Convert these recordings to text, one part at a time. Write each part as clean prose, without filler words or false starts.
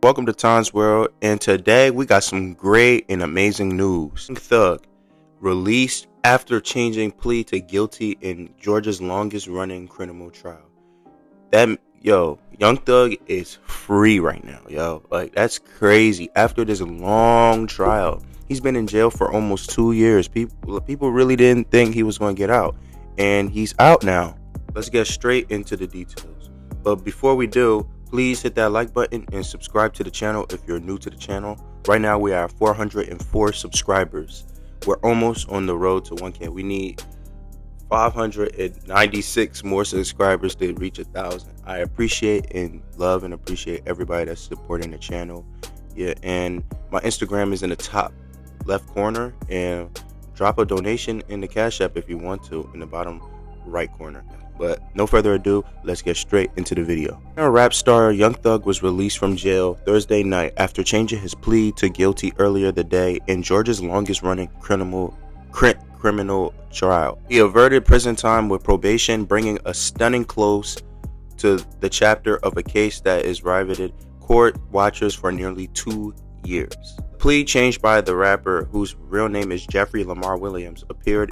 Welcome to Tom's World, and today we got some great and amazing news. Young Thug released after changing plea to guilty in Georgia's longest-running criminal trial. Young Thug is free right now, yo. Like, that's crazy. After this long trial, he's been in jail for almost 2 years. People really didn't think he was going to get out, and he's out now. Let's get straight into the details. But before we do, please hit that like button and subscribe to the channel if you're new to the channel. Right now we are 404 subscribers. We're almost on the road to 1K. We need 596 more subscribers to reach 1,000. I appreciate and love and appreciate everybody that's supporting the channel. Yeah, and my Instagram is in the top left corner, and drop a donation in the Cash App if you want to in the bottom right corner. But no further ado, let's get straight into the video. Rap star Young Thug was released from jail Thursday night after changing his plea to guilty earlier the day in Georgia's longest-running criminal trial. He averted prison time with probation, bringing a stunning close to the chapter of a case that has riveted court watchers for nearly 2 years. The plea changed by the rapper, whose real name is Jeffrey Lamar Williams, appeared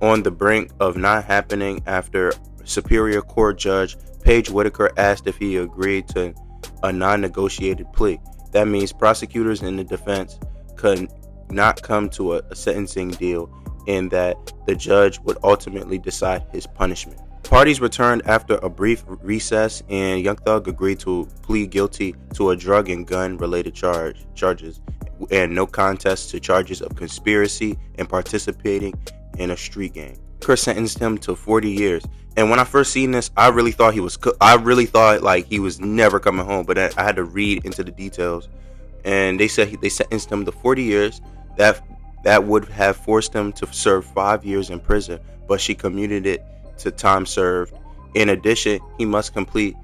on the brink of not happening after Superior Court Judge Paige Whitaker asked if he agreed to a non-negotiated plea. That means prosecutors and the defense could not come to a sentencing deal, and that the judge would ultimately decide his punishment. Parties returned after a brief recess, and Young Thug agreed to plead guilty to a drug and gun-related charges and no contest to charges of conspiracy and participating in a street gang. Whitaker sentenced him to 40 years. And when I first seen this, I really thought he was like he was never coming home. But I had to read into the details, and they said they sentenced him to 40 years. That would have forced him to serve 5 years in prison, but she commuted it to time served. In addition, he must complete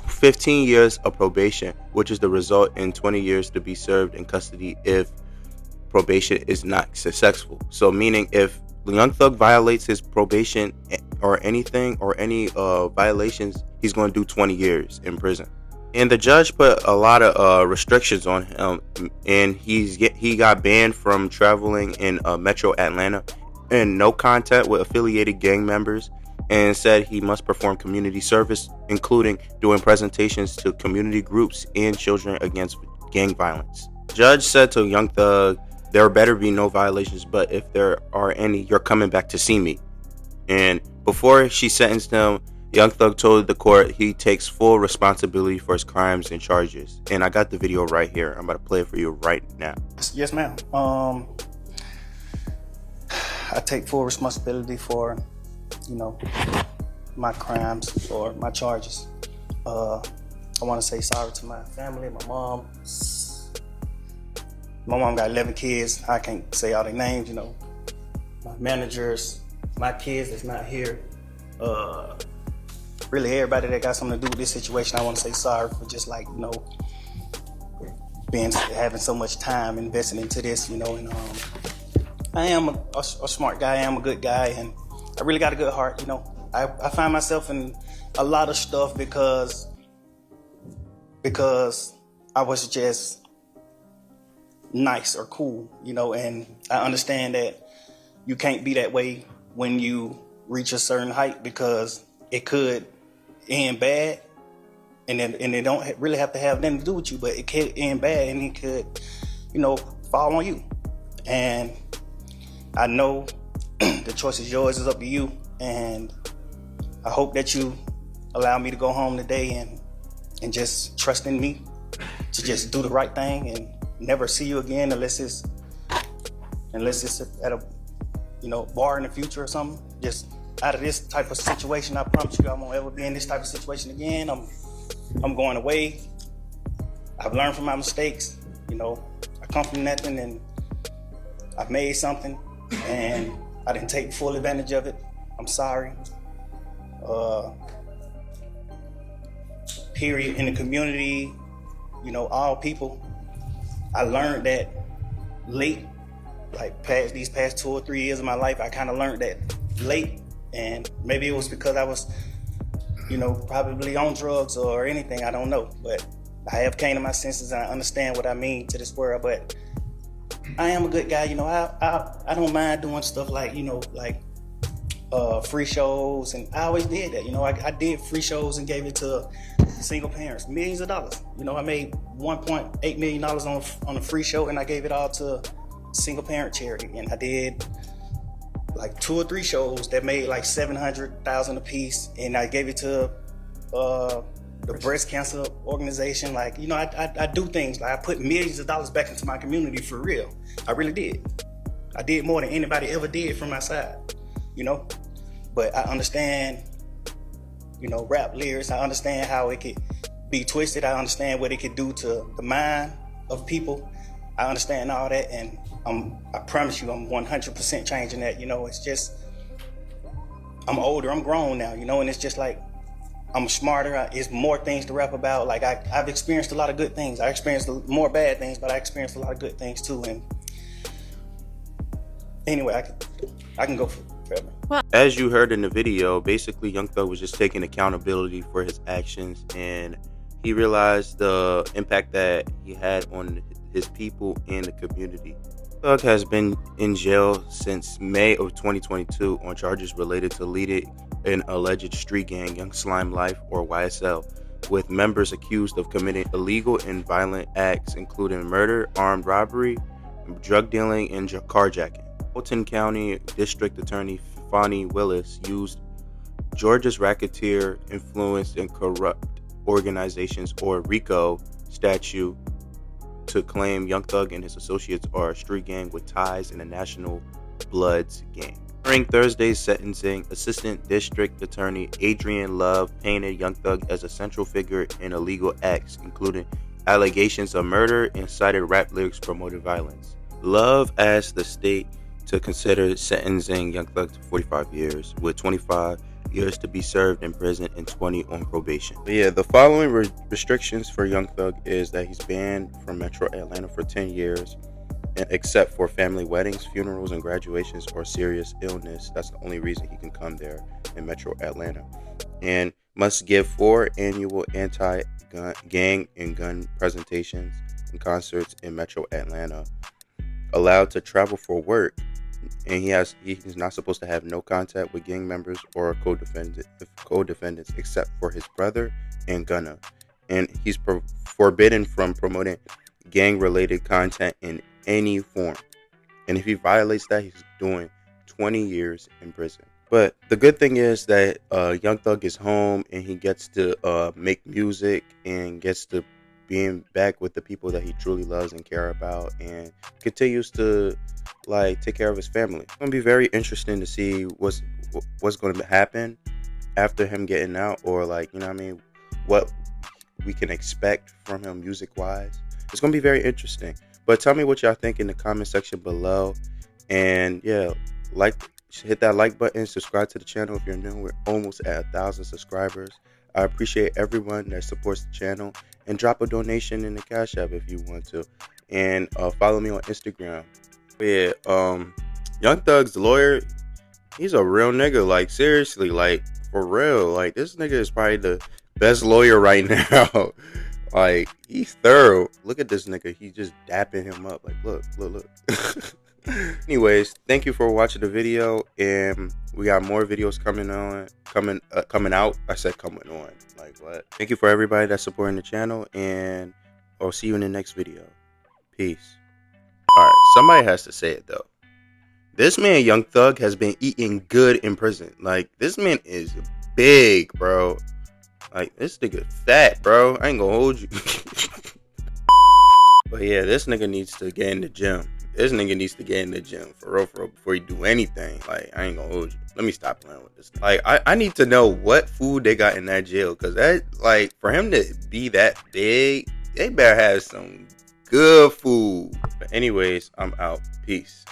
15 years of probation, which is the result in 20 years to be served in custody if probation is not successful. So meaning if Young Thug violates his probation or any violations, he's going to do 20 years in prison. And the judge put a lot of restrictions on him, and he got banned from traveling in Metro Atlanta, and no contact with affiliated gang members, and said he must perform community service, including doing presentations to community groups and children against gang violence. The judge said to Young Thug, "There better be no violations, but if there are any, you're coming back to see me." And before she sentenced him, Young Thug told the court he takes full responsibility for his crimes and charges. And I got the video right here. I'm about to play it for you right now. Yes, ma'am. I take full responsibility for, my crimes or my charges. I want to say sorry to my family, my mom. My mom got 11 kids. I can't say all their names, my managers, my kids that's not here. Really everybody that got something to do with this situation, I want to say sorry for just having so much time investing into this, and I am a smart guy, I am a good guy, and I really got a good heart, I find myself in a lot of stuff because I was just nice or cool, and I understand that you can't be that way when you reach a certain height, because it could end bad, and it don't really have to have nothing to do with you, but it could end bad, and it could, fall on you. And I know the choice is yours, it's up to you, and I hope that you allow me to go home today and just trust in me to just do the right thing and never see you again unless it's at a bar in the future or something. Just out of this type of situation, I promise you I won't ever be in this type of situation again. I'm going away. I've learned from my mistakes. I come from nothing and I've made something, and I didn't take full advantage of it. I'm sorry. Period. In the community, all people, I learned that late, these past 2 or 3 years of my life, I kind of learned that late. And maybe it was because I was, probably on drugs or anything, I don't know. But I have came to my senses and I understand what I mean to this world, but I am a good guy. I don't mind doing stuff like, like free shows, and I always did that. I did free shows and gave it to single parents, millions of dollars. I made $1.8 million on a free show, and I gave it all to single parent charity. And I did like 2 or 3 shows that made like $700,000 a piece, and I gave it to the breast cancer organization. Like, I do things like I put millions of dollars back into my community for real. I really did. I did more than anybody ever did from my side. But I understand, rap lyrics. I understand how it could be twisted. I understand what it could do to the mind of people. I understand all that, and I promise you, I'm 100% changing that. It's just, I'm older, I'm grown now, and it's just like, I'm smarter. It's more things to rap about. Like, I've experienced a lot of good things. I experienced more bad things, but I experienced a lot of good things too. And anyway, I can go forever. As you heard in the video, basically Young Thug was just taking accountability for his actions, and he realized the impact that he had on his people and the community. Thug has been in jail since May of 2022 on charges related to leading an alleged street gang, Young Slime Life, or YSL, with members accused of committing illegal and violent acts including murder, armed robbery, drug dealing, and carjacking. Fulton County District Attorney Fonnie Willis used Georgia's Racketeer Influenced and Corrupt Organizations, or RICO, statute to claim Young Thug and his associates are a street gang with ties in a National Bloods gang. During Thursday's sentencing, Assistant District Attorney Adrian Love painted Young Thug as a central figure in illegal acts, including allegations of murder and cited rap lyrics promoting violence. Love asked the state to consider sentencing Young Thug to 45 years, with 25 years to be served in prison and 20 on probation. But yeah, the following restrictions for Young Thug is that he's banned from Metro Atlanta for 10 years, except for family weddings, funerals, and graduations, or serious illness. That's the only reason he can come there in Metro Atlanta. And must give 4 annual anti-gang and gun presentations and concerts in Metro Atlanta. Allowed to travel for work, and he's not supposed to have no contact with gang members or co-defendants except for his brother and Gunna. And he's forbidden from promoting gang-related content in any form. And if he violates that, he's doing 20 years in prison. But the good thing is that Young Thug is home, and he gets to make music and gets to being back with the people that he truly loves and care about, and continues to take care of his family. It's gonna be very interesting to see what's going to happen after him getting out, or what we can expect from him music wise. It's gonna be very interesting. But tell me what y'all think in the comment section below, and yeah, hit that like button, subscribe to the channel if you're new. We're almost at 1,000 subscribers. I appreciate everyone that supports the channel, and drop a donation in the Cash App if you want to, and follow me on Instagram. Yeah, Young Thug's lawyer, he's a real nigga. Seriously, for real. This nigga is probably the best lawyer right now. He's thorough. Look at this nigga. He just dapping him up. Look. Anyways, thank you for watching the video, and we got more videos coming out. I said coming on. What? Thank you for everybody that's supporting the channel, and I'll see you in the next video. Peace. Alright, somebody has to say it though. This man, Young Thug, has been eating good in prison. This man is big, bro. This nigga fat, bro. I ain't gonna hold you. But yeah, this nigga needs to get in the gym. For real, before you do anything. I ain't gonna hold you. Let me stop playing with this. I need to know what food they got in that jail, because that, for him to be that big, they better have some good food. But anyways, I'm out. Peace.